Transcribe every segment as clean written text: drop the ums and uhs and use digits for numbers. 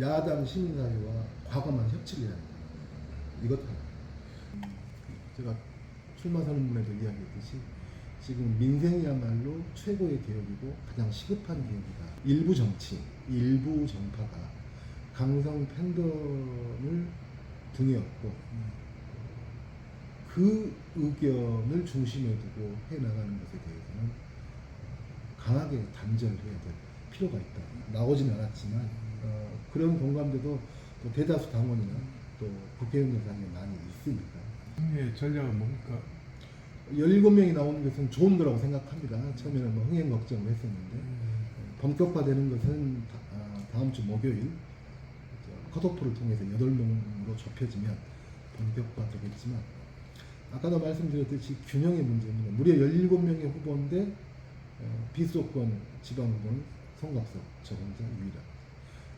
야당 시민사회와 과감한 협치를 해야 합니다. 이것 하나. 제가 출마 선언문에도 이야기했듯이 지금 민생이야말로 최고의 개혁이고 가장 시급한 개혁이다. 일부 정치, 일부 정파가 강성 팬덤을 등에 업고 그 의견을 중심에 두고 해나가는 것에 대해서는 강하게 단절해야 될 필요가 있다. 나오진 않았지만 그런 공감대도 또 대다수 당원이나 또 국회의원들 사이에 많이 있으니까. 예, 전략은 뭡니까? 17명이 나오는 것은 좋은 거라고 생각합니다. 처음에는 뭐 흥행 걱정을 했었는데 본격화되는 것은 다음 주 목요일 컷오프를 통해서 8명으로 좁혀지면 본격화되겠지만 아까도 말씀드렸듯이 균형의 문제입니다. 무려 17명의 후보인데 비수도권 지방 후보는 송갑석 저 혼자 유일하다.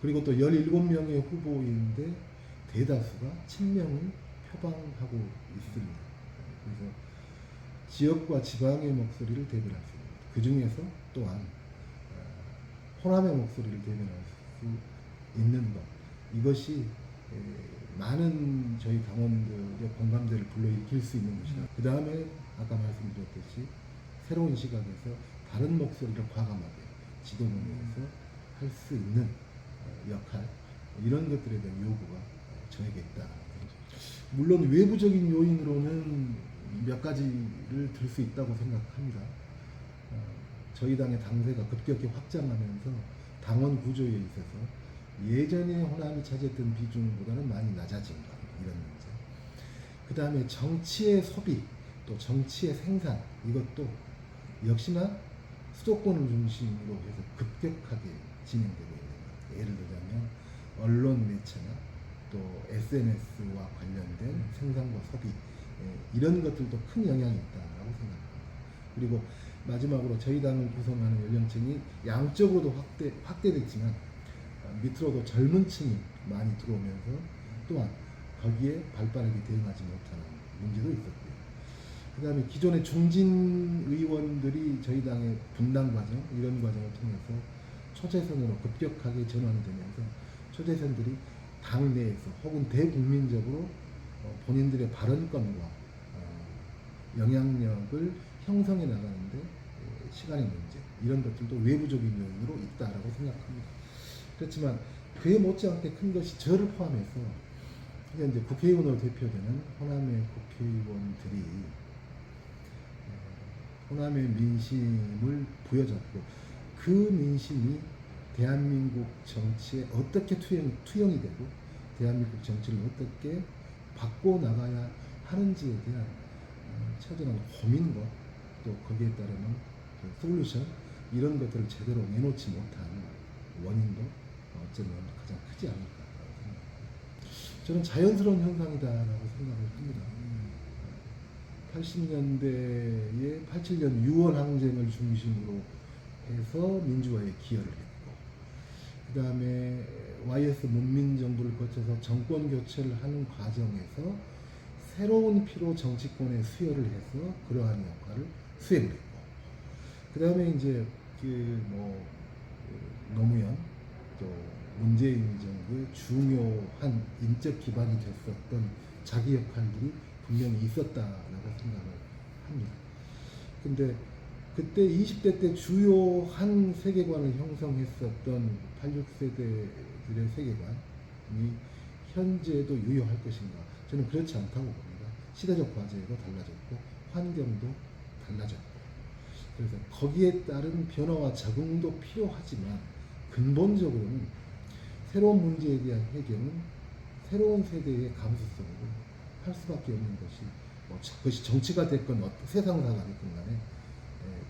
그리고 또 17명의 후보인데 대다수가 친명을 표방하고 있습니다. 그래서 지역과 지방의 목소리를 대변할 수 있습니다. 그 중에서 또한 호남의 목소리를 대변할 수 있는 것, 이것이 많은 저희 당원들의 공감대를 불러일으킬 수 있는 것이다. 그 다음에 아까 말씀드렸듯이 새로운 시각에서 다른 목소리를 과감하게 지도부에서 할 수 있는 역할, 이런 것들에 대한 요구가 저에게 있다. 물론 외부적인 요인으로는 몇 가지를 들 수 있다고 생각합니다. 저희 당의 당세가 급격히 확장하면서 당원 구조에 있어서 예전에 호남이 차지했던 비중보다는 많이 낮아진 것, 이런 문제. 그 다음에 정치의 소비, 또 정치의 생산, 이것도 역시나 수도권을 중심으로 해서 급격하게 진행되고 있는 것. 예를 들자면 언론 매체나 또 SNS와 관련된 생산과 소비, 이런 것들도 큰 영향이 있다고 생각합니다. 그리고 마지막으로 저희 당을 구성하는 연령층이 양적으로도 확대됐지만 밑으로도 젊은 층이 많이 들어오면서 또한 거기에 발빠르게 대응하지 못하는 문제도 있었고요. 그 다음에 기존의 중진 의원들이 저희 당의 분당 과정, 이런 과정을 통해서 초재선으로 급격하게 전환이 되면서 초재선들이 당 내에서 혹은 대국민적으로 본인들의 발언권과 영향력을 형성해 나가는데 시간의 문제, 이런 것들도 외부적인 요인으로 있다라고 생각합니다. 그렇지만 그에 못지않게 큰 것이 저를 포함해서 이제 국회의원으로 대표되는 호남의 국회의원들이 호남의 민심을 부여잡고 그 민심이 대한민국 정치에 어떻게 투영이 되고 대한민국 정치를 어떻게 바꿔나가야 하는지에 대한 처절한 고민과 또 거기에 따르는 솔루션, 이런 것들을 제대로 내놓지 못하는 원인도 어쩌면 가장 크지 않을까 생각합니다. 저는 자연스러운 현상이다라고 생각을 합니다. 80년대에 87년 6월 항쟁을 중심으로 해서 민주화에 기여를 했고, 그 다음에 YS 문민정부를 거쳐서 정권 교체를 하는 과정에서 새로운 피로 정치권에 수혈을 해서 그러한 역할을 수행을 했고, 그 다음에 이제 노무현 또 문재인 정부의 중요한 인적 기반이 됐었던 자기 역할들이 분명히 있었다라고 생각을 합니다. 근데 그때 20대 때 주요한 세계관을 형성했었던 86세대들의 세계관이 현재도 유효할 것인가? 저는 그렇지 않다고 봅니다. 시대적 과제도 달라졌고 환경도 달라졌고, 그래서 거기에 따른 변화와 적응도 필요하지만 근본적으로는 새로운 문제에 대한 해결은 새로운 세대의 감수성으로 할 수밖에 없는 것이, 그것이 정치가 됐건 세상사가 됐건 간에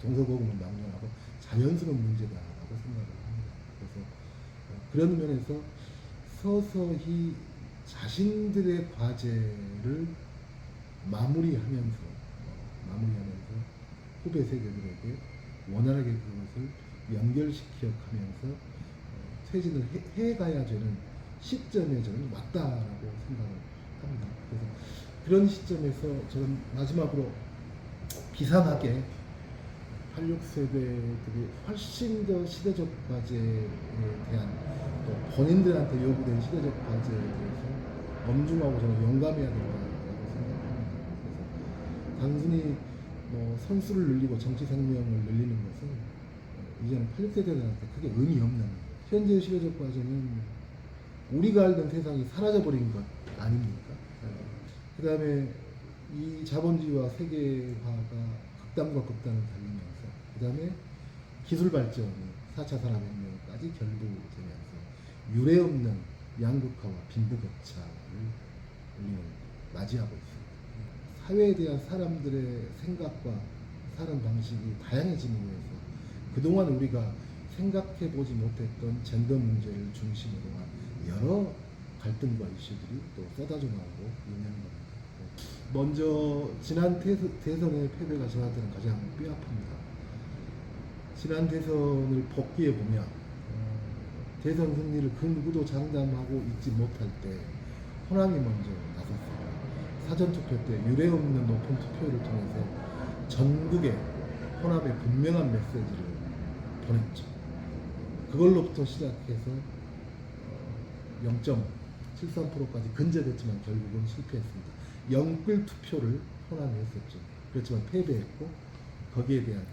동서고금은 막론하고 자연스러운 문제다라고 생각을 합니다. 그래서 그런 면에서 서서히 자신들의 과제를 마무리하면서 후배 세대들에게 원활하게 그것을 연결시켜 가면서 퇴진을 해가야 되는 시점에 저는 왔다라고 생각을 합니다. 그래서 그런 시점에서 저는 마지막으로 비상하게 86세대들이 훨씬 더 시대적 과제에 대한 또 본인들한테 요구된 시대적 과제에 대해서 엄중하고 저는 용감해야 된다고 생각합니다. 그래서 단순히 뭐 선수를 늘리고 정치 생명을 늘리는 것은 이제는 86세대들한테 크게 의미 없는, 현재 시대적 과제는 우리가 알던 세상이 사라져버린 것 아닙니까? 그 다음에 이 자본주의와 세계화가 극단과 극단을 달리면서, 그 다음에 기술 발전이 4차 산업혁명까지 결부되면서 유례없는 양극화와 빈부격차를 우리는 맞이하고 있습니다. 사회에 대한 사람들의 생각과 사는 방식이 다양해짐으로 해서 그동안 우리가 생각해 보지 못했던 젠더 문제를 중심으로 한 여러 갈등과 이슈들이 또 쏟아져 나오고 있는 겁니다. 먼저 지난 대선의 패배가 저한테는 가장 뼈아픕니다. 지난 대선을 복귀해 보면 대선 승리를 그 누구도 장담하고 있지 못할 때 호남이 먼저 나섰습니다. 사전투표 때 유례없는 높은 투표를 통해서 전국에 호남의 분명한 메시지를 보냈죠. 그걸로부터 시작해서 0.73%까지 근접했지만 결국은 실패했습니다. 영끌 투표를 호남이 했었죠. 그렇지만 패배했고 거기에 대한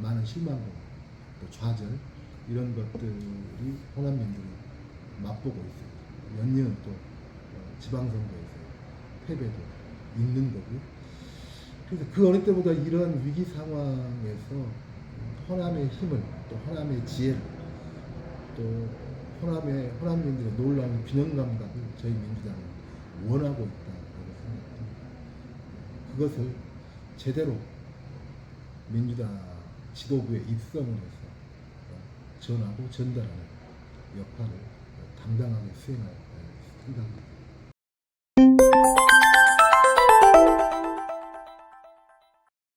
많은 실망과 또 좌절, 이런 것들이 호남민들이 맛보고 있습니다. 몇 년은 또 지방선거에서 패배도 있는 거고요. 그래서 그 어느 때보다 이런 위기 상황에서 호남의 힘을, 또 호남의 지혜를, 또 호남민들의 놀라운 균형 감각을 저희 민주당은 원하고 있다고 생각합니다. 그것을 제대로 민주당 지도부에 입성을 해서 전하고 전달하는 역할을 당당하게 수행할 생각입니다.